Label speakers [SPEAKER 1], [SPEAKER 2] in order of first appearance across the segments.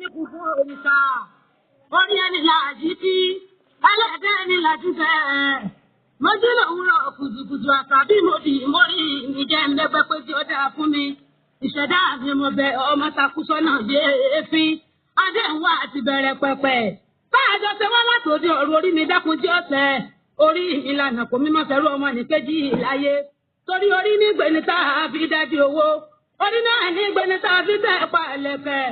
[SPEAKER 1] ní kúkú òrìṣà orí ẹni làjí tí ẹlẹ́dẹ̀ ẹni làjú bẹ́ẹ̀ mojú lòwúrọ̀ kùtùkùtù àtàbí mo dì mórí mi jẹ́ ńlẹ́gbẹ́ pé tí ó dáa fún mi ìṣẹ̀dá mi mo bẹ ọmọ takùsọ́nà yé èéfín adéhùn àti bẹ̀rẹ̀ pẹ̀pẹ̀ báyàjọ ṣe wá látòdì ọ̀rọ̀ orí mi dákun tí ó tẹ̀ orí ìlànà kò mímọ́ fẹ́rù ọmọ nìkejì láyé torí orí ní gbẹ̀ni tá a fi dájú owó orí náà ní gbẹ̀ni tá a fi tẹ̀ pa ẹlẹ́fẹ̀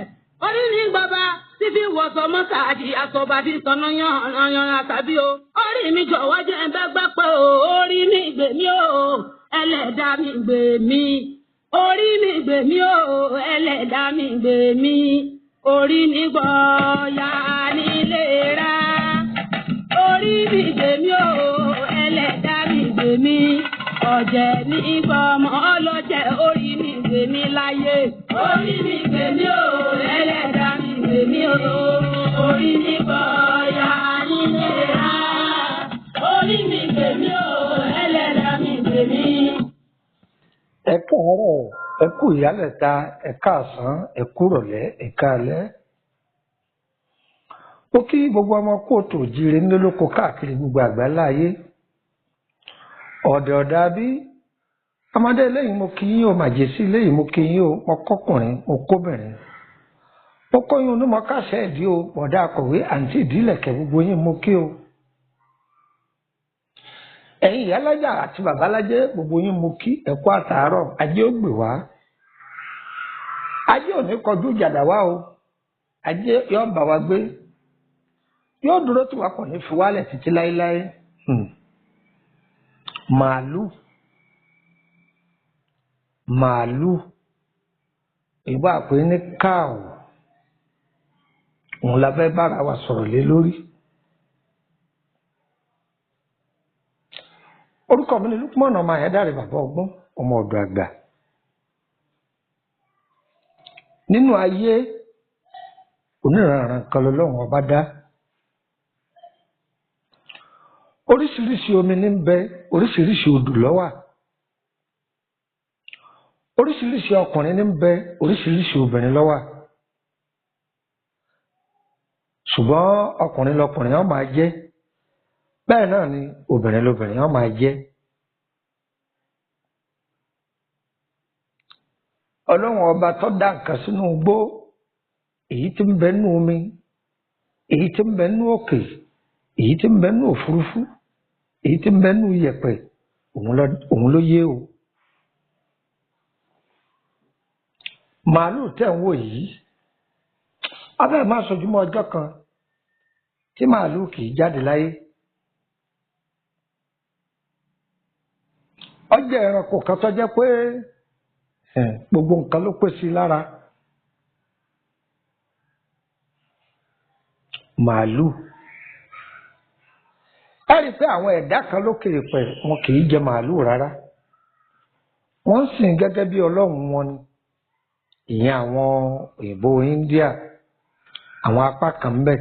[SPEAKER 1] orí ní gbọba tí fi wọ̀sọ̀ mọ́tàdì àsọ̀bà fi tọ̀nà yan àtàbí o orí mi jọ̀wọ́ jẹ́ ń bẹ́gbẹ́ pé o orí ní gbèmí o ẹlẹ́dàá mi gbèmí orí mi gbèmí o ẹlẹ́dàá mi gbèmí orí mi gbọ̀ọ́yà nílé ra orí mi gbèmí o ẹlẹ́dàá mi gbèmí ọ̀jẹ̀ ní gbọmọ ọlọ́jẹ̀ orí mi gbèmí láyé orí mi gbèmí o ẹlẹ́dàá mi gbèmí o orí mi gbọ̀ọ́yà nílé ra orí mi gbèmí o ẹlẹ́dàá mi gbèmí.
[SPEAKER 2] Ẹ káàárọ̀, ẹ kú ìyálẹ̀ta, ẹ káàsán, ẹ kúrọ̀lẹ́, ẹ káalẹ́. Ó kí gbogbo ọmọ kóòtù òjíire nílé lóko káàkiri gbogbo àgbáláyé. Ọ̀dẹ̀ ọ̀dà bí ọmọdé lẹ́yìn mo kí yín o, màjèsí lẹ́yìn mo kí yín o, mo kọ́kùnrin mo kóbìnrin. Mo kóyún onímọ̀ káṣẹ́ ìdí o, bọ̀dá akọ̀wé àǹtí ìdílẹ̀kẹ̀ gbogbo yín mo kí o. Ẹ̀yin ìyálájà àti bàbálájẹ́ gbogbo yín mo kí ẹ kú àtàárọ̀, ajé ó gbè wá. Ajé ò ní kọjú ìjàdá wá o, ajé yóò bá wa gbé, yóò dúró tí wàá kò ní fi wálẹ̀ títí láéláé. Màálù ìgbà pé ní káàwó òun la fẹ́ bára wa sọ̀rọ̀ lé lórí. Orúkọ mi ni Lukman ọmọ Ayédáre bàbá ọgbọ́n ọmọ ọ̀dọ̀ àgbà. Nínú ayé oníranran kan lọ́lọ́run ọba dá. Oríṣiríṣi omi ní ń bẹ, oríṣiríṣi odò ló wà. Oríṣiríṣi ọkùnrin ní ń bẹ, oríṣiríṣi obìnrin ló wà. Ṣùgbọ́n ọkùnrin lọkùnrin ó máa jẹ́, bẹ́ẹ̀ náà ni obìnrin lobìnrin ó máa jẹ́. Ọlọ́run ọba tó dá nǹkan sínú igbó, èyí tí ń bẹ nínú omi, èyí tí ń bẹ nínú òkè, èyí tí ń bẹ nínú òfurufú, èyí tí ń bẹ nínú iyẹ̀pẹ̀, òun ló yé o. Màálù tẹ̀ ń wò yìí, abẹ́ máa sojúmọ́ ọjọ́ kan tí màálù kì í jáde láyé. Ó jẹ́ ẹranko kan tó jẹ́ pé gbogbo nǹkan ló pè sí lára. Màálù. Ẹ rí i pé àwọn ẹ̀dá kan lókèrè pẹ̀ wọn kì í jẹ màálù rárá. Wọ́n ń sìn gẹ́gẹ́ bí ọlọ́run wọn ni. Ìyẹn àwọn òyìnbó India, àwọn apá kan ń bẹ,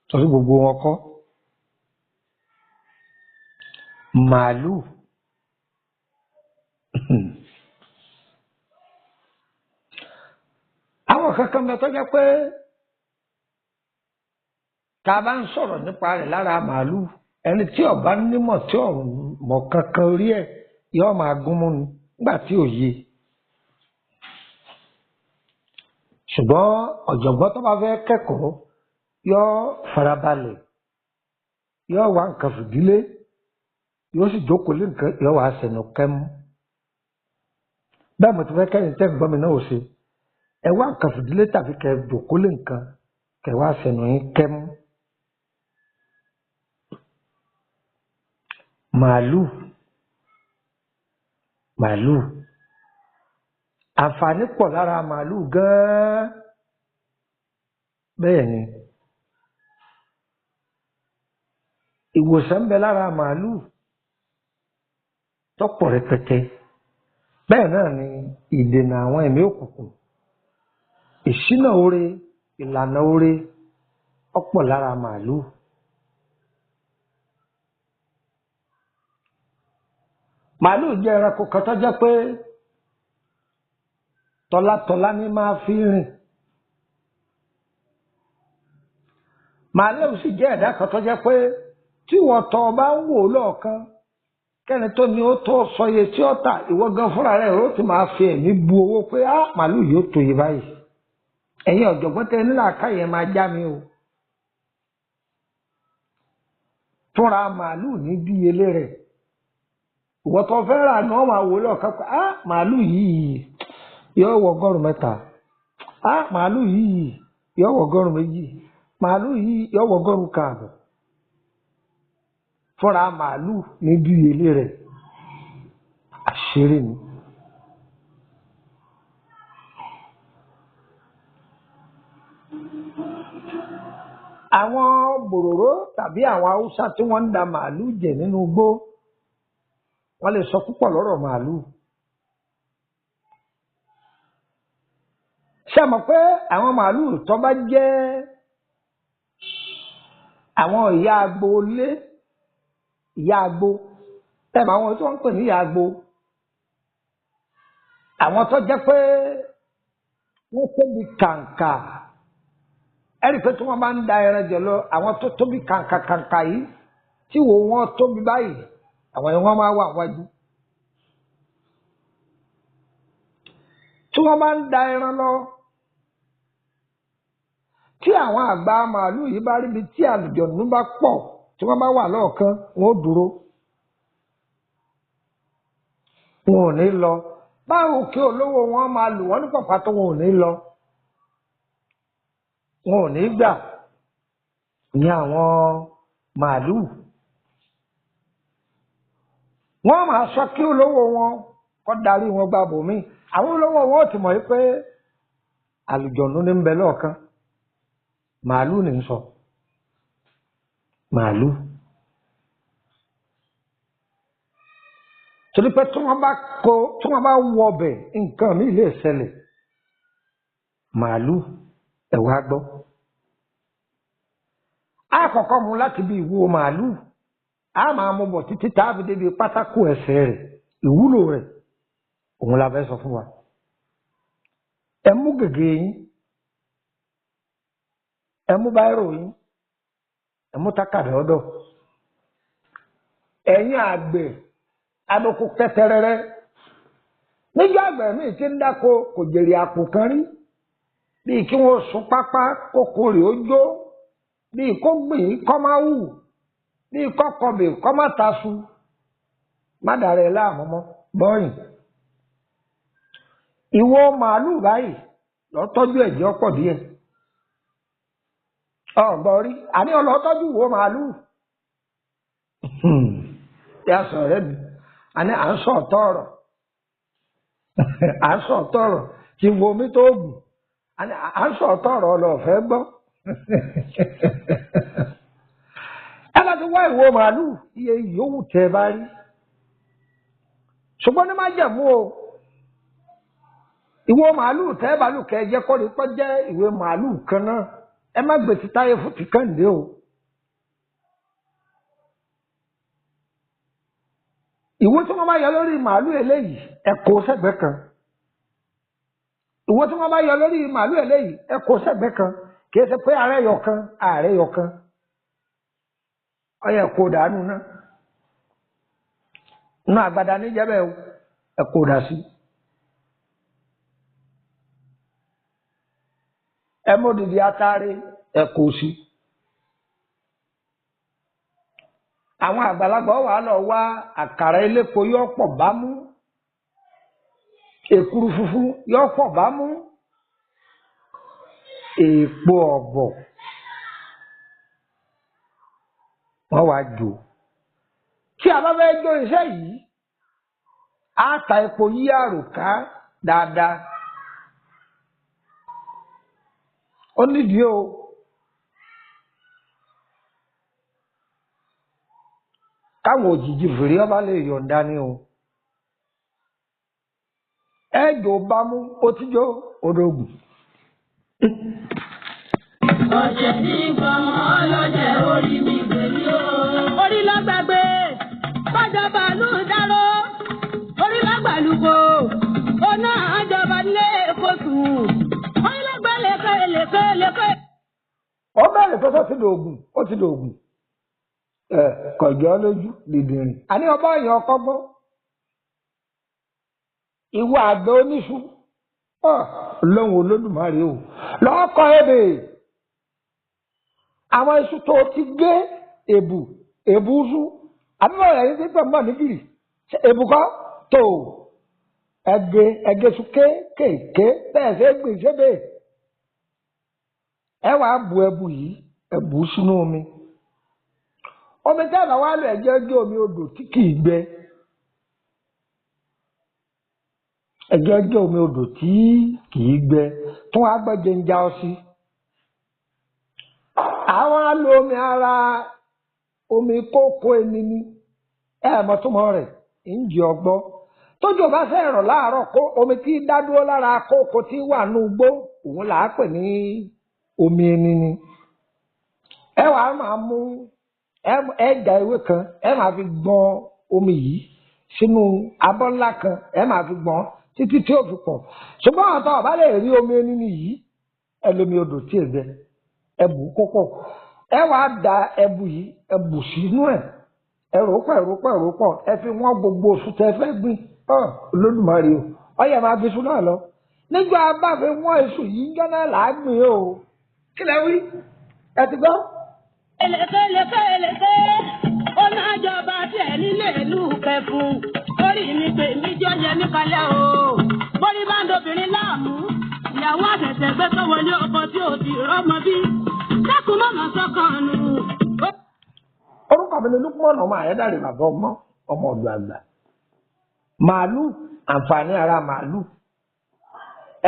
[SPEAKER 2] torí gbogbo wọn kọ́. Màálù. Àwọn kankan bẹ tó jẹ́ pé tá a bá ń sọ̀rọ̀ nípa rẹ̀ lára màálù, ẹni tí ó bá nímọ̀ tí ó mọ̀ kankan orí ẹ̀ yóò máa gún mú ni nígbà tí ò yé. Ṣùgbọ́n ọ̀jọ̀gbọ́n tó bá fẹ́ kẹ́kọ̀ọ́ yóò farabalẹ̀, yóò wá nǹkan fìdílé, yóò sì jókòó lé nǹkan, yóò wá sẹ̀nù kẹ́mú. Bẹ́ẹ̀ mo ti fẹ́ kẹ́yìn tẹ́ ń gbọ́ mi náà ò ṣe. Ẹ wá nǹkan fìdílé tàbí kẹ́ jókòó lé nǹkan, kẹ́ wá sẹ̀nù yín kẹ́mú. Màálù. Àǹfààní pọ̀ lára màálù gan-an. Bẹ́ẹ̀ ni. Ìwòsàn ń bẹ lára màálù tó pọ̀ rẹpẹtẹ. Bẹ́ẹ̀ náà ni ìdènà àwọn ẹ̀mí òkùnkùn, ìṣínà oore, ìlànà oore ọ̀pọ̀ lára màálù. Màálù jẹ́ ẹranko kan tó jẹ́ pé tọ́látọ́lá ní máa fi rìn. màálù sì jẹ́ ẹ̀dá kan tó jẹ́ pé tí wọ́n tọ́ ọ bá ń wò lọ́ọ̀kan kẹ́ni tó ní ó tó sọye tí ó tà ìwọ gan fúnra rẹ̀ ó ti máa fi ẹ̀mí bu owó pé màálù yóò tó yẹ báyìí ẹ̀yin ọ̀jọ̀gbọ́n tẹ nílà káyẹ̀ máa já mi o fúnra màálù ní díyelé rẹ̀ ìwọ tó fẹ́ rà ní wọ́n máa wò lọ́ọ̀kan pé màálù yìí yóò wọ $100 màálù yìí yóò wọ $200 màálù yìí yóò wọ $150 fúnra màálù ní díyelé rẹ̀ àṣírí ni. àwọn bòròró tàbí àwọn haúsá tí wọ́n ń da màálù jẹ nínú igbó wọ́n lè sọ púpọ̀ lọ́rọ̀ màálù. ṣé mọ̀ pé àwọn màálù tó bá jẹ́ àwọn ìyá agboolé ìyá agbo tẹ̀mọ̀ àwọn tí wọ́n ń pè ní ìyá agbo àwọn tó jẹ́ pé wọ́n tóbi kàǹkà ẹ̀rí pé tí wọ́n bá ń da ẹran jẹ lọ àwọn tó tóbi kàǹkà yìí tí wò wọ́n tóbi báyìí àwọn yẹn wọ́n máa wà wájú. tí wọ́n bá ń da ẹran lọ tí àwọn àgbà màálù yìí bá ríbi tí àlùjọ̀nnú bá pọ̀ tí wọ́n bá wà lọ́ọ̀kan wọn ò dúró wọn ò ní lọ báwo kí olówó wọn máa lù wọ́n ní pàpà tó wọn ò ní lọ wọn ò ní gbà ní àwọn màálù wọ́n máa sọ kí olówó wọn kó darí wọn gba bòmí àwọn olówó wọn ò ti mọ̀ pé àlùjọ̀nnú ní ń bẹ lọ́ọ̀kan màálù ní ń sọ màálù torí pé tí wọ́n bá wọ ọbẹ̀ nǹkan mi lè ṣẹlẹ̀ màálù ẹ̀wà gbọ́ a kọ́kọ́ mú láti bí ìwo màálù a máa mú bọ̀ títí táàbí débi pátákó ẹsẹ̀ rẹ̀ ìwúlò rẹ̀ òun la fẹ́ sọ fún wa ẹ mú gègé yín ẹ mú báírò yín ẹ mú tákàdá ọ̀dọ̀ ẹ̀yin àgbẹ̀ adókò kẹtẹrẹrẹ níjọ́ àgbẹ̀ míì tí ń dáko kò jèrè àpò kan rí bíi kí wọ́n sun pápá kókó rè ó jó bíi kó gbìn kọ́ máa wù bíi kọ́ kọbè kọ́ máa tasu má dàrẹ́ láàmú mọ́ bọ́yìn. ìwo màálù báyìí lọ tọ́jú ẹ̀jẹ̀ ọ̀pọ̀ díẹ̀ ọ̀gbọ́n rí àní ọlọ́tọ́jú ìwo màálù yà sọ ọ̀rẹ́ mi àní à ń sọ ọ̀tọ̀ ọ̀rọ̀ à ń sọ ọ̀tọ̀ ọ̀rọ̀ kí n wo omi tó gùn à ń sọ ọ̀tọ̀ ọ̀rọ̀ ọlọ́ọ̀fẹ́ gbọ́ ẹ bá ti wá ìwo màálù iye yòówù tẹ bá rí ṣùgbọ́n ní má jẹ̀mú o ìwo màálù tẹ́ bá lù kẹ́ jẹ́ kọ́ni pọ́ jẹ́ ìwo màálù kan náà ẹ má gbèsè táyé fún ti kànde o. ìwo tí wọ́n bá yọ lórí màálù eléyìí ẹ kó sẹ́gbẹ́ kan ìwo tí wọ́n bá yọ lórí màálù eléyìí ẹ kó sẹ́gbẹ́ kan kì í ṣe pé ààrẹ yọ kan ọyẹ kó dànù náà nínú àgbàdá níjẹbẹ ẹ kó dà sí. ẹ mú dìdí atare ẹ kó sí. àwọn àgbàlagbà wà lọ wá àkàrà elépo yóò pọ̀ bámú èkuru funfun yóò pọ̀ bámú èèpo ọ̀bọ̀ wọ́n wá jò tí a bá fẹ́ jó iṣẹ́ yìí á ta epo yí àròká dáadáa ó nídìí o káwọn òjijì fèrè ọba lè yọ̀ǹda ni o ẹjọ bámú ó ti jó odògùn.
[SPEAKER 1] ọ̀jẹ̀ ní gbọmọ ọlọ́jẹ̀ orí mi gbèmí o. orí ló gbàgbé bájọ bàálù dáró orí ló gbàlùkò ọ̀nà àjọba nílé èkó sùn orí ló gbẹ lẹ́kẹ́.
[SPEAKER 2] ó bẹ̀rẹ̀ tó ti dògùn ó ti dògùn kọ̀jọ́ lójú dìdìrín àní ọba èèyàn ọkọ́gbọ́n ìwọ àgbẹ̀ oníṣu lóhùn Olódùmarè o lọ́kọ̀ ebè àwọn iṣu tó ti gé èbù ṣú àbíbọ̀ rẹ̀ ní pípẹ́ mọ́ níbìrì èbù kọ́ tó ẹgẹṣu kéékèèké bẹ́ẹ̀ ṣe gbìn ṣébè ẹ wàá bu ẹbù yìí ẹbù sínú omi tẹ́ ẹ̀ bá wá lọ ẹ̀jẹ̀ omi odò tí kì í gbẹ. ẹjọ́ omi odò tí kìí gbẹ fún agbẹ́jẹ ń já ọ sí. àwọn á lo omi ara omi kókó ẹni ní ẹ̀ẹ̀mọ́túmọ̀ rẹ̀ ń jẹ ọgbọ́ tójú bá fẹ́ rọ̀ láàárọ̀ kó omi tí dádúró lára kókó tí wà ní ugbó òun là á pè ní omi ẹni ní. ẹ wàá máa mú ẹja ewé kan ẹ máa fi gbọ́n omi yìí sínú abọ́ ńlá kan ẹ máa fi gbọ́n títí tí ó fi pọ̀ ṣùgbọ́n àtọ́ ọ̀bá lè rí omi nínú yìí ẹlòmí odò tí ègbẹ ẹbù kókó ẹ wàá da ẹbù yìí ẹbù sínú ẹrò pọ̀ ẹ fi wọ́n gbogbo oṣù tẹ fẹ́ gbìn Olódùmarè o ọyẹ máa fi sùn náà lọ nígbà bá fi wọ́n èṣù yìí ń jọ́nà làágbìn o kí lẹ wí ẹ ti gbọ́.
[SPEAKER 1] Eleke ọ̀nà àjọba tiẹ̀ nílé ìlú kẹfún orí mi pè mí jẹ́ yẹ mí kalẹ̀ o bórí bá ń dobìnrin láàmú ìyàwó àtẹ̀tẹ̀ gbé tó wọlé ọkọ tí ò ti rọ́mọ bí dákun mọ́mọ́ sọ́kàn nù.
[SPEAKER 2] orúkọ mi ni Lukman ọmọ Ayédáre bàbá ọmọ ọ̀dọ̀ àgbà màálù àǹfààní ara màálù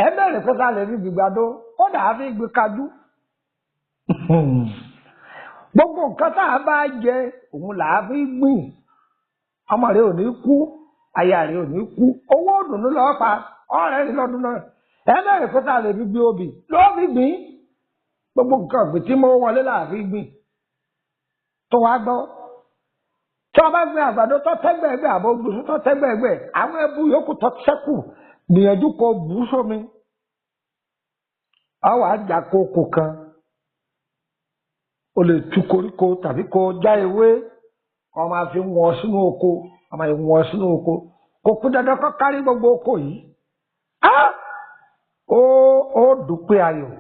[SPEAKER 2] ẹ bẹ̀rẹ̀ pé ká lè rí gbígbádó kódà á fi gbé kájú. gbogbo nǹkan tá a bá jẹ òun là á fi gbìn ọmọ rẹ ò ní kú aya rẹ ò ní kú owó òdùnnú lọ́ọ́ pa ọ̀rẹ́ rẹ lọ́dún náà ẹ bẹ̀rẹ̀ pé ká lè fi gbé obì lọ́ọ́ fi gbìn gbogbo nǹkan ọ̀gbìn tí mo wọlé là á fi gbìn tó wá gbọ́ tí wọ́n bá gbin àgbàdo tó tẹ́gbẹ̀ẹ́gbẹ́ àbọ̀ gbèsè tó tẹ́gbẹ̀ẹ́gbẹ́ àwọn ẹbú yòókù tó ṣẹ́kù gbìyànjú kó bù ú sómi ọwọ́ àjà kókò kan o lè tu koríko tàbí kó já ewé kó máa fi wọ́n sínú oko ọmọ yìí wọ́n sínú oko kò kú dandan kó kárí gbogbo oko yìí ó dúpẹ́ ayọ̀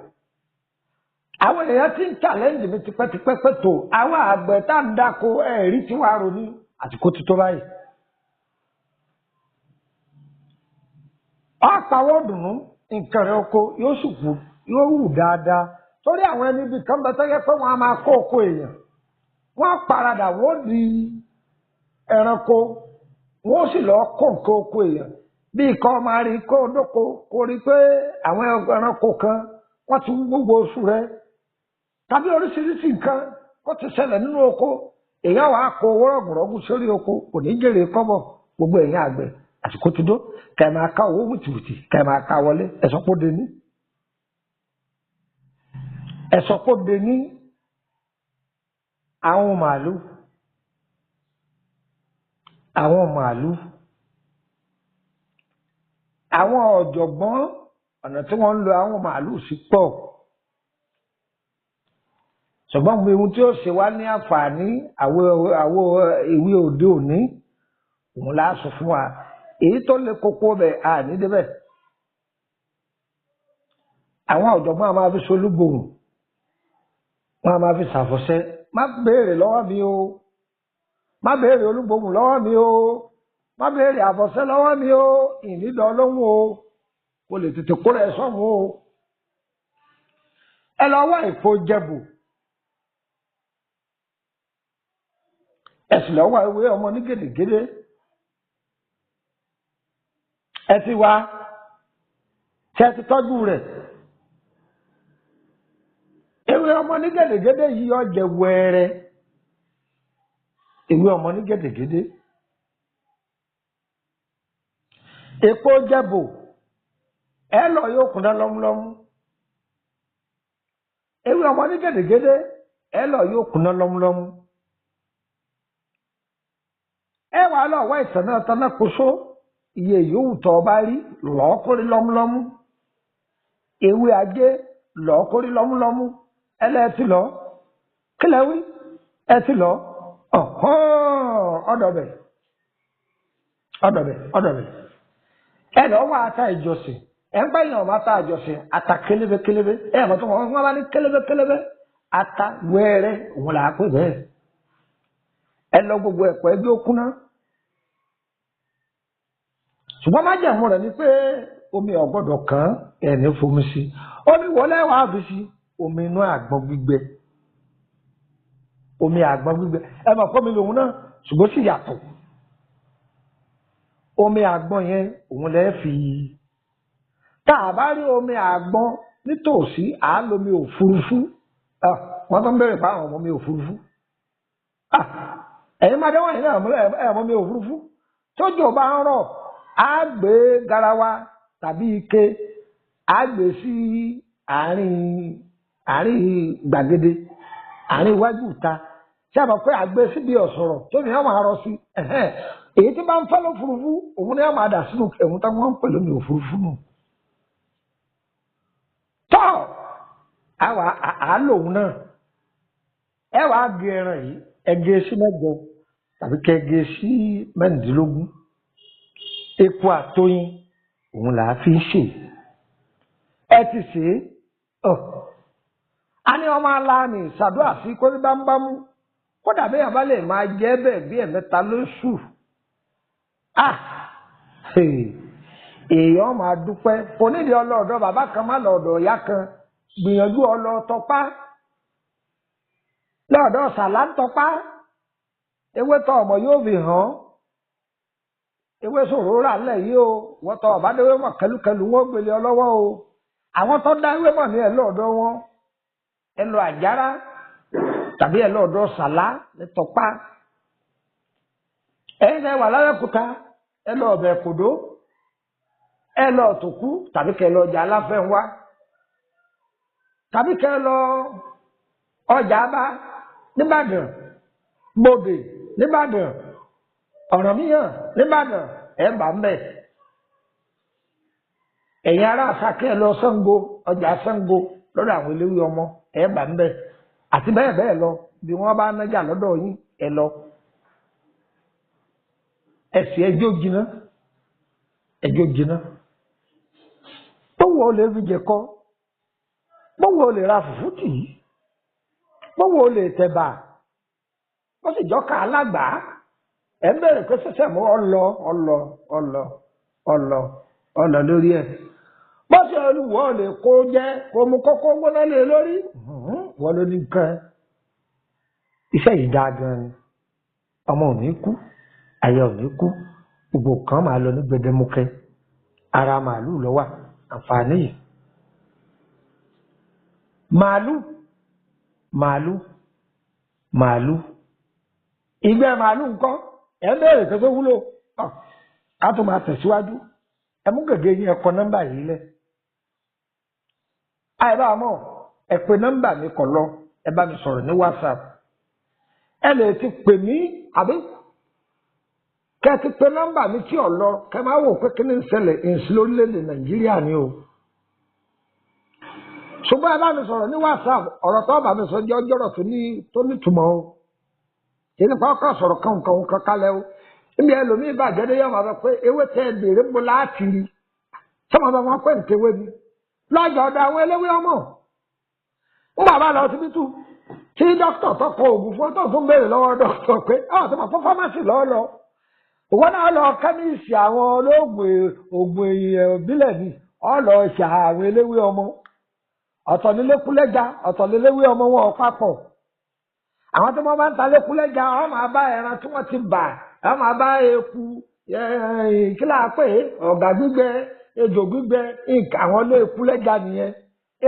[SPEAKER 2] àwọn èèyàn ti ń challenge mi tipẹ́tipẹ́ pé tó àwọn àgbẹ̀ tá ń dáko ẹ̀rí tí wàá ronú àsìkò ti tó báyìí. ọ̀pàwọ̀ dùnú nǹkan rẹ̀ oko yóò sì kú yóò wù dáadáa torí àwọn ẹni bíi kan bẹ tẹ́lẹ̀ pé wọ́n á máa kó oko èèyàn wọ́n á paradà wọ́n di ẹranko wọ́n sì lọ́ọ́ kó nǹkan oko èèyàn bíi kan máa rí kó dóko kó rí pé àwọn ẹranko kan wọ́n ti wú gbogbo oṣù rẹ̀ tàbí oríṣiríṣi nǹkan kó ti ṣẹlẹ̀ nínú oko èèyàn wàá kó owó rọ̀gùnrọ̀gùn sórí oko kò ní jèrè kọ́bọ̀ gbogbo ẹ̀yìn àgbẹ̀ àsìkò ti dó kẹ́ máa ká owó wìtìwìtì kẹ́ máa ká wọlé ẹ̀sọ́ pọ̀ dé ní. ẹ̀sọ́ pọ̀ dé ní àwọn màálù àwọn ọ̀jọ̀gbọ́n ọ̀nà tí wọ́n ń lo àwọn màálù sí pọ̀ ṣùgbọ́n mo ohun tí ó ṣe wá ní àǹfààní àwo ìwé òde òní òun la sọ fún wa èyí tó lè kókó bẹ̀ àní débẹ̀ àwọn ọ̀jọ̀gbọ́n a máa fi solúgbòhùn wọn a máa fi ṣàfọ̀ṣẹ́ má béèrè lọ́wọ́ mi o má béèrè olúgbòhùn lọ́wọ́ mi o má béèrè àfọ̀ṣẹ́ lọ́wọ́ mi o ìnídọ̀ ọlọ́run o kò lè tètè kó rẹ̀ sọ́hun o ẹ lọ wá ìfò jẹ̀bù ẹ sì lọ wá ewé ọmọ ní gèdègèdè ẹ ti wá tí ẹ ti tọ́jú rẹ̀ ewé ọmọ ní gèdègèdè yìí yọ jẹ wẹ́rẹ́ ewé ọmọ ní gèdègèdè èpo jẹ̀bù ẹ lọ yóò kúnná lọ́múlọ́mú ewé ọmọ ní gèdègèdè ẹ lọ yóò kúnná lọ́múlọ́mú ẹ wà lọ wá ìtànà tánà kóso iye yòówù tó ọba rí lọ́ọ́ kórí lọ́múlọ́mú ewé ajé lọ́ọ́ kórí lọ́múlọ́mú ẹlẹ́ẹ̀tì lọ kílẹ̀ wí ẹtì lọ ọ̀dọ̀bẹ̀ ẹ lọ wá ata ìjọsìn ẹ ń gbẹ̀yìn ọ̀ma ata ìjọsìn ata kélébé ẹ mọ̀ tó wọ́n bá ní kélébé ata wẹ́rẹ́ òun là á pè bẹ́ẹ̀ ẹ lọ gbogbo ẹ̀pọ̀ ẹgbẹ́ òkun náà ṣùgbọ́n má jẹ̀mú rẹ̀ ni pé omi ọ̀gbọ́dọ̀ kàn ẹ̀ ní fomi sí ó ní wọlé wàá fi sí omi inú àgbọn gbígbẹ omi àgbọn gbígbẹ ẹ mọ̀ fọ́mi lòun náà ṣùgbọ́n sì yàtọ̀ omi àgbọn yẹn òun lẹ́ fi tá a bá rí omi àgbọn nítòsí àálòmi òfurufú wọ́n tó ń bẹ̀rẹ̀ pa àwọn ọmọ mi òfurufú ẹ̀yin máa dẹ́wọ̀n yìí náà ọmọ mi òfurufú tójò bá ń rọ̀ á gbé garawa tàbí ike á gbé sí àárín gbàgede àárín iwájú ìta tí a bá pé àgbẹ̀ síbi ọ̀sọ̀rọ̀ tó ní àwọn arọ sí èyí tí bá ń fẹ́ lófurufú òun ni a máa dà sínú ẹ̀hún táwọn ń pè lómi òfurufú nù. tọ́ àwa àálòun náà ẹ wàá gé ẹran yìí ẹ gé sí mẹ́jọ tàbí kẹ́ gé sí mẹ́rìndínlógún epo àtoyin òun là á fi ń ṣe ẹ ti ṣe é a ní ọmọ aláàmì ṣàdúrà sí kó ní bámúbámú kódà bí yàrá lè máa jẹ bẹ́ẹ̀ bí ẹ̀mẹ́ta lóṣù èèyàn máa dúpẹ́ kò nídìí ọlọ́ọ̀dọ́ bàbá kan má lọ́ọ̀dọ̀ ìyá kan gbìyànjú ọlọ́ọ̀tọ́pá lọ́ọ̀dọ̀ ṣàlántọ́pá ewé tọ́ ọmọ yóò fi hàn ewé sòrò rà lẹ̀ yìí o wọ́n tọ́ ọ̀bádéwé mọ̀ kẹlúkẹlú wọn gbélé ọlọ́wọ́ o àwọn tó dá ewé mọ̀ ní ẹ̀ lọ́ọ̀dọ̀ wọn ẹ lọ àjàrà tàbí ẹ lọ́ọ̀dọ̀ ṣàlá ní tọ́pá ẹ̀yin ẹ wà lábẹ́kúta ẹ lọ ọ̀bẹ̀ kòdó ẹ lọ tòkú tàbí kẹ lọ ọjà aláfẹnwá tàbí kẹ lọ ọjà bá nìbàdàn gbòdè nìbàdàn ọ̀rànmíyàn nìbàdàn ẹ bá ń bẹ ẹ̀yin ará Ṣakí ẹ lọ Ṣàngó ọjà Ṣàngó lọ́dọ̀ àwọn eléwé ọmọ ẹ bá ń bẹ àti bẹ́ẹ̀ bẹ́ẹ̀ lọ bí wọ́n bá nájà lọ́dọ̀ yín ẹ lọ ẹsẹ̀ ẹjọ́ jiná bọ́wọ́ lè fi jẹ̀kọ́ bọ́wọ́ lè ra fùfú tì í bọ́wọ́ lè tẹ̀bà ó sì jọ́ka alágbàá ẹ̀ ń bẹ̀rẹ̀ pé sẹ́sẹ̀ mú ọlọ lórí ẹ̀ bọ́sẹ̀ olúwọ́ lè kó jẹ́ kó mú kọ́kọ́ gbóná lé lórí wọ́n ló ní nǹkan iṣẹ́ yìí dáa gan ni ọmọ ò ní kú aya ò ní kú gbogbo kan máa lọ ní gbẹdẹmukẹ ara màálù ló wà àǹfààní yìí màálù ìgbẹ́ màálù ńkọ́ ẹ ń bẹ̀rẹ̀ tó wúlò á tún máa tẹ̀síwájú ẹ mú gègé yín ẹ kọ nọ́mbà yìí lẹ̀ àìbá mọ̀ ẹ pè nọ́mbà mi kọ̀ lọ ẹ bá mi sọ̀rọ̀ ní WhatsApp ẹ lè ti pè mí àbí kẹ́ ti pè nọ́mbà mi tí ò lọ kẹ́ máa wò pé kí ni ń ṣẹlẹ̀ ìsìn lórílẹ̀‐èdè Nàìjíríà ni o ṣùgbọ́n ẹ bá mi sọ̀rọ̀ ní WhatsApp ọ̀rọ̀ tó bá mi sọ jẹ́ ọjọ́rọ̀ tó nítumọ̀ o kì í nípa ọkọ̀ sọ̀rọ̀ kan kálẹ̀ o níbi ẹlòmíín bàjẹ́ dé yọ̀ máa bẹ pé ewé tẹ́ ẹ béèrè ń bo láti rí sọ́mọ́ bá wọn pẹ́ nìkéwé ni lọ́jọ́ ọ̀dọ̀ àwọn eléwé ọmọ ń bàbá lọ síbí tù tí dókítà tó kọ oògùn fún tó tún béèrè lọ́wọ́ dókítà pé ọ̀ tó máa fún fámásì lọ́ọ́ lọ òwò náà lọ kẹ́míìsì àwọn olóògùn ògùn ìbílẹ̀ ni ọ̀ lọ ṣà àwọn eléwé ọmọ ọ̀tọ̀ ní lékúlẹ́já ọ̀tọ̀ ní eléwé ọmọ wọn papọ̀ àwọn tó máa ń ta lékúlẹ́já ọ̀ máa bá ẹran tí wọ́n ti bà ọ̀ máa bá eku kílà pé ọ̀gà gbígbẹ ejò gbígbẹ nǹkan àwọn ilé lékúlẹ́já nìyẹn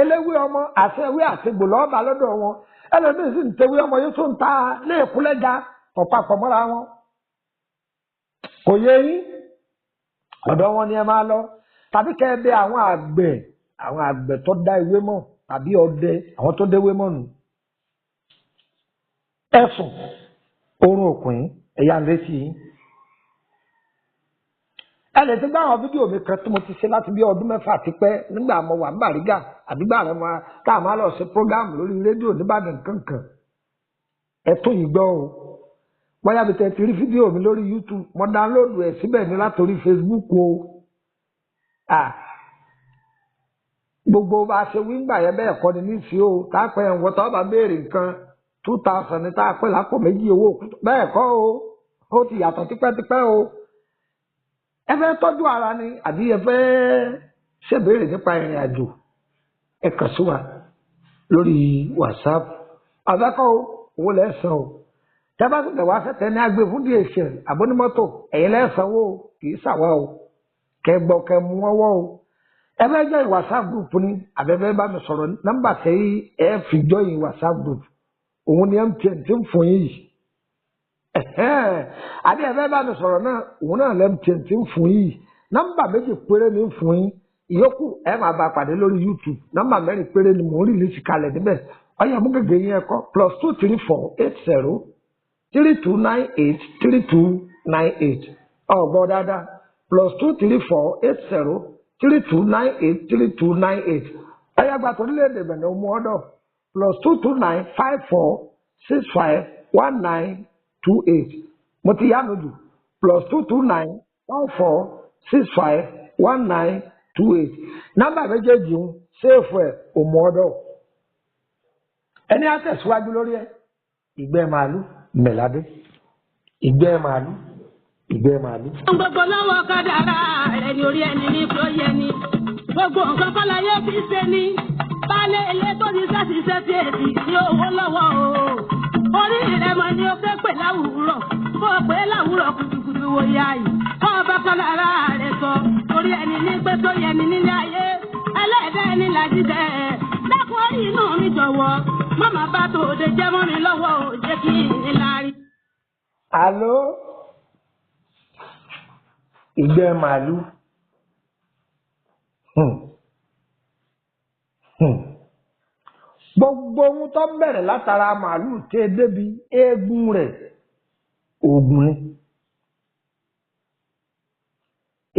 [SPEAKER 2] eléwé ọmọ àti ewé àti gbòlọ́ọ̀bà lọ́dọ̀ wọn ẹlòmíín sì ń tewé ọmọ yóò tún ta lékúlẹ́já ọ̀pápọ̀ mọ́ra wọn kò yé yín ọ̀dọ̀ wọn ni ẹ máa lọ tàbí kẹ́ ẹ bẹ àwọn àgbẹ̀ tó dá ewé mọ̀ tàbí ọdẹ àwọn tó déwé mọ̀ nù ẹ̀sùn oorun òkùn ẹ̀yà ń létí yín ẹ lè ti gbá àwọn fídíò mi kan tí mo ti ṣe láti bí ọdún 6 tipẹ́ nígbà mo wà ní Bàrígà àdúgbò rẹ mo tá a máa lọ ṣe program lórí rédíò nìbàdàn kankan ẹ tó yìí gbọ́ o bóyá bí tẹ ti rí fídíò mi lórí YouTube mo dáńlódù ẹ síbẹ̀ ní látòrí Facebook o gbogbo bá a ṣe wíńgbà yẹn bẹ́ẹ̀ kọ́ ni níṣì o tá a pẹ́ ẹ̀wọ̀n tó bá béèrè nǹkan 2000 ní tá a pẹ́ lápò méjì owó bẹ́ẹ̀ kọ́ o ó ti yàtọ̀ tipẹ́tipẹ́ o ẹ fẹ́ tọ́jú ara ni àbí ẹ fẹ́ ṣèbéèrè nípa ìrìn àjò ẹ kàn sí wa lórí WhatsApp àfẹ́kọ́ o owó lẹ́sàn o tẹ́bá sì tẹ̀wá fẹ́tẹ́ ní agbè fún DHL àbónímọ́tò ẹ̀yin lẹ́sàn-án o kì í ṣàwá o kẹ́ gbọ́ kẹ́ mú ọwọ́ o ẹ fẹ́ jọ WhatsApp group ni àbẹ́fẹ́ bá mi sọ̀rọ̀ nọ́mbà tẹ́yí ẹ fi jọ WhatsApp group òun ni MTN ti ń fún yín yìí àbí ẹ fẹ́ bá mi sọ̀rọ̀ náà òun náà MTN ti ń fún yín yìí nọ́mbà méjì péré ni ń fún yín ìyókù ẹ máa bá pàdé lórí YouTube nọ́mbà 4 péré ni mò ń rìlísì kalẹ̀ níbẹ̀ ọyọ mú gègé yín ẹ̀kọ́ +23480 3298 3298 ọgbọ́n dáadáa +23480 3298 3298 ayagba torílẹ̀-èdè Benin ọmọ ọ̀dọ̀ +229 54 65 1928 mo ti yánu jù +229 54 65 1928 nọ́mbà méjèèjì ń ṣéèfù ẹ̀ ọmọ ọ̀dọ̀ ẹni á tẹ̀síwájú lórí ẹ̀ ìgbẹ́ màálù mẹ̀ládé ìgbẹ́ màálù ìgbẹ́ màálù.
[SPEAKER 1] gbogbo lọ́wọ́ kádàrá ẹni orí ẹni ní kí ó yẹ ni gbogbo nǹkan kọ́lá yóò fi ṣe ni baálé ilé tó ti ṣàṣìṣe tí èsì ní owó lọ́wọ́ o orí rẹ̀ mọ̀ ni ó fẹ́ pè láwùrọ̀ bó o pè láwùrọ̀ kùtùkùtù wo ya yìí kọ́ ọba kádàrá rẹ̀ sọ orí ẹni ní pé tó yẹ ni nílé ayé ẹlẹ́dẹ̀ ẹni làjí tẹ̀ dákun orí inú mi jọ̀wọ́ mọ́mà bá tó òde jẹ́ mọ́ mi lọ́wọ́ ò jẹ́ kí n lárí.
[SPEAKER 2] Àló ìgbẹ́ màálù gbogbo ohun tó bẹ̀rẹ̀ látara màálù tẹ́ débi eégún rẹ̀ oògùn ni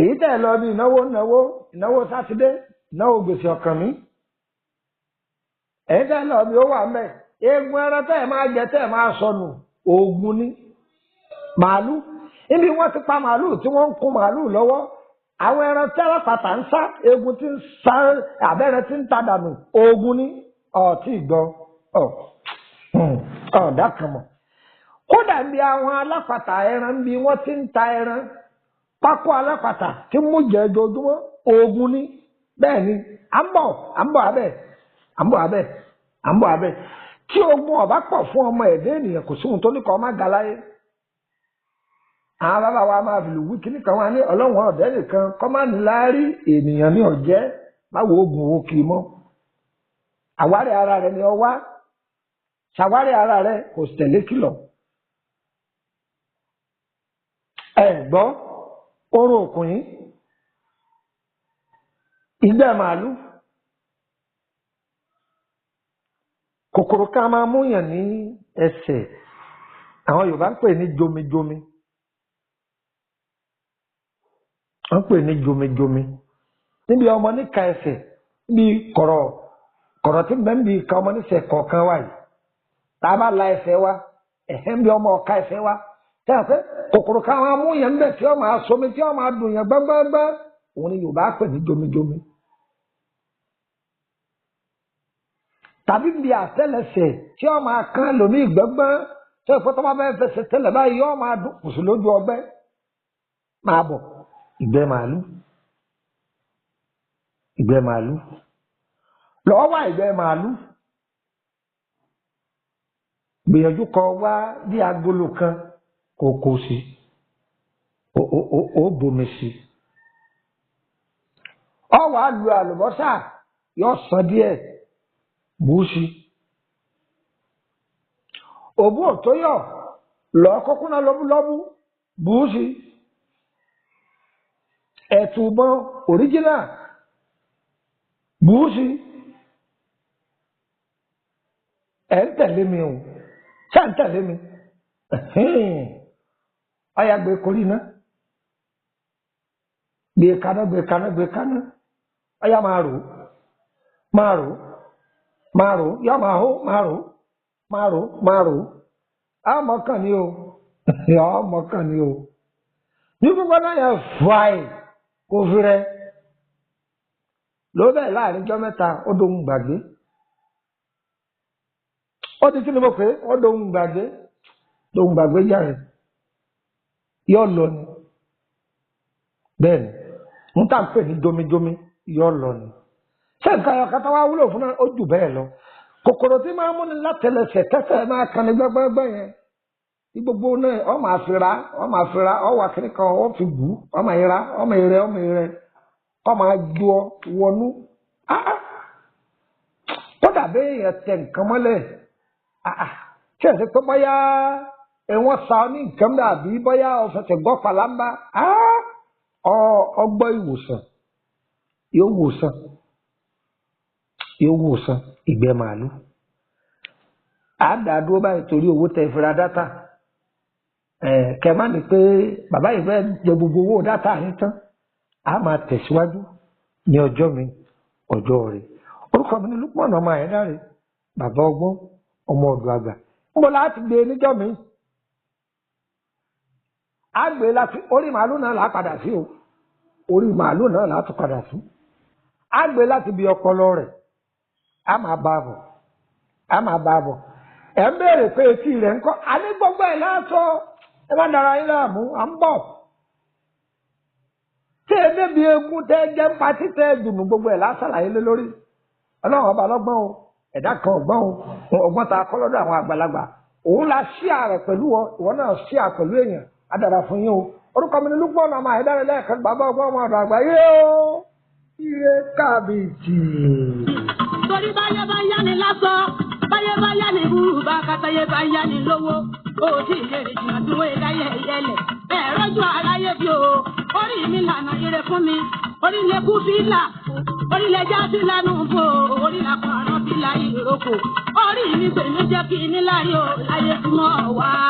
[SPEAKER 2] èyí tẹ̀ lọ bí ìnáwó sátidé ìnáwó gbèsè ọkàn mi èyí tẹ̀ lọ bí ó wà mẹ́ eégún ẹran tẹ́ máa jẹ tẹ́ máa sọnù oògùn ni màálù níbi wọ́n ti pa màálù tí wọ́n ń kún màálù lọ́wọ́ àwọn ẹran tí alápàtà ń sá eegun tí ń sá abẹ́rẹ́ tí ń ta dànù oògùn ní ọ̀tí ìgbọ́ ọ̀dà kan mọ̀ kódà bí àwọn alápàtà ẹran bí wọ́n ti ń ta ẹran pákó alápàtà tí mú jẹ ojoojúmọ́ oògùn ní bẹ́ẹ̀ ni à ń bọ̀ abẹ́ tí ogun ọ̀bá pọ̀ fún ọmọ ẹ̀dẹ́ ènìyàn kò sí ohun tó ní kọ́ ọmọ galáyé àwọn bàbá wa máa bìlù wí kíní kan wá ní ọlọ́wọ́n ọ̀dẹ́ nìkan kọ́ máa ní láárí ènìyàn ní ọ̀jẹ́ báwo oògùn owó kì í mọ́ àwárí ara rẹ ni ọ wá ṣàwárí ara rẹ kò sì tẹ̀lé kìlọ̀ ẹ gbọ́ orun òkùn yìí ìgbẹ́ màálù kòkòrò ká máa múyàn ní ẹsẹ̀ àwọn Yorùbá ń pè ní jomijomi wọ́n pè ní jomijomi níbi ọmọ níka ẹsẹ̀ níbi kọ̀rọ̀ tí bẹ́ẹ̀ níbi ìka ọmọ níṣẹ́ kọ̀ọ̀kan wà yìí tá a bá la ẹsẹ̀ wa ẹ̀hẹ́ bí ọmọ ọ̀ka ẹsẹ̀ wa tẹ́ ẹ fẹ́ kòkòrò ká máa múyàn ń bẹ̀ tí wọ́n máa somi tí wọ́n máa dùn yàn gbọ́ngbọ́ngbọ́ òun ni Yorùbá pè ní jomijomi. tàbí bí àtẹ́lẹsẹ̀ tí ó máa kán lómi ìgbẹ́gbọ́n tó ìfọ́ tó máa bẹ́ẹ̀ fẹsẹ̀ tẹ́lẹ̀ báyìí yóò máa dùn kùsù lójú ọgbẹ́ máa bọ̀ ìgbẹ́ màálù lọ́wọ́ wá ìgbẹ́ màálù gbìyànjú kọ wá bí agolo kan kò kò sí ó bomi sí ọ wàá lu àlùbọ́sà yóò sàn díẹ̀ bùúsì òbú òtóyọ lọ kọkúnná lọ́búlọ́bú bùúsì ẹ̀tùbọ̀n òríjínà bùúsì ẹ̀ ń tẹ̀lé mi o ṣé ń tẹ̀lé mi ọ̀yàgbé korí náà gbé kaná ọyá máa rò yá máa hó máa rò àmọ́kàn ni o àmọ́kàn ni o ní gbogbo náà yẹn fàì kò fi rẹ ló bẹ́ẹ̀ láàrin ọjọ́ mẹ́ta ó dohun gbàgbé ó ti kí ni mo pè é ó dohun gbàgbé yára yóò lọ ni bẹ́ẹ̀ ni n tà ń pè ní jomijomi yóò lọ ni ṣé nǹkan ayọ̀ kátà wá wúlò fún náà ó jù bẹ́ẹ̀ lọ kòkòrò tí máa ń múni látẹlẹsẹ̀ tẹ́sẹ̀ máa kan ní gbẹ́gbẹ́gbẹ́ yẹn ní gbogbo náà ọ máa fira ọ wà kíní kan ọ fi bù ọ máa yẹra ọ máa ju ọ wọnú kódà bẹ́ẹ̀ yẹn tẹ nǹkan mọ́lẹ̀ ṣé ẹ̀sìn pé bóyá ẹ̀wọ̀n sa ní nǹkan dàbí bóyá ọ̀fẹ̀sẹ̀ gbọ́ pàlámbá ọgbọ́ ìwòsàn yóò wòsàn ìgbẹ́ màálù àdàdúró báyìí torí owó tẹ ìfura dátà kẹmá ni pé bàbá yìí fẹ́ jẹ gbogbo owó dátà yín tán a máa tẹ̀síwájú ní ọjọ́ mi ọjọ́ rẹ̀ orúkọ mi ní Lukman ọmọ Ayédáre bàbá ọgbọ́n ọmọ ọ̀dọ̀ àgbà ń bọ̀ láti gbé níjọ́ mi a gbé láti orí màálù náà là á padà sí o orí màálù náà là á tún padà sí a gbé láti bí ọpọlọ rẹ̀ a máa bá a bọ̀ ẹ̀ ń béèrè pé etí rẹ̀ ń kọ́ alẹ́ gbogbo ẹ̀ láàtọ̀ ẹ má dára yín láàmú à ń bọ̀ tí ẹ débi egun tẹ jẹ́ ń pa títẹ̀ dùnú gbogbo ẹ̀ lásàlàyé lé lórí ọlọ́run ọba lọ́gbọ́n o ẹ̀dá kan ọgbọ́n o ọgbọ́n ta kọ́ lọ́dọ̀ àwọn àgbàlagbà òun la ṣíà rẹ̀ pẹ̀lú ìwọ náà ṣíà pẹ̀lú èèyàn á dára fún yín o orúkọ mi ni Lukman ọmọ Ayédáre lẹ́ẹ̀kan bàbá ọgbọ́n ọmọ ọ̀dọ̀ àgbà yé o ire kábíyèsí.
[SPEAKER 1] torí báyé bá yá ni lásán báyé bá yá ni burú bá kátàyé bá yá ni lówó ó sì lè rìn jìnnà tó wé láyé ìyẹlẹ bẹ́ẹ̀ rọjò aráyé bí o orí mi lànà ire fún mi orí lè kú sí là orí lè já sí lánú fò orí làkàn àrán bí láyé ìrókò orí mi pè mí jẹ́ kí ní láyé o láyé tí mo wá.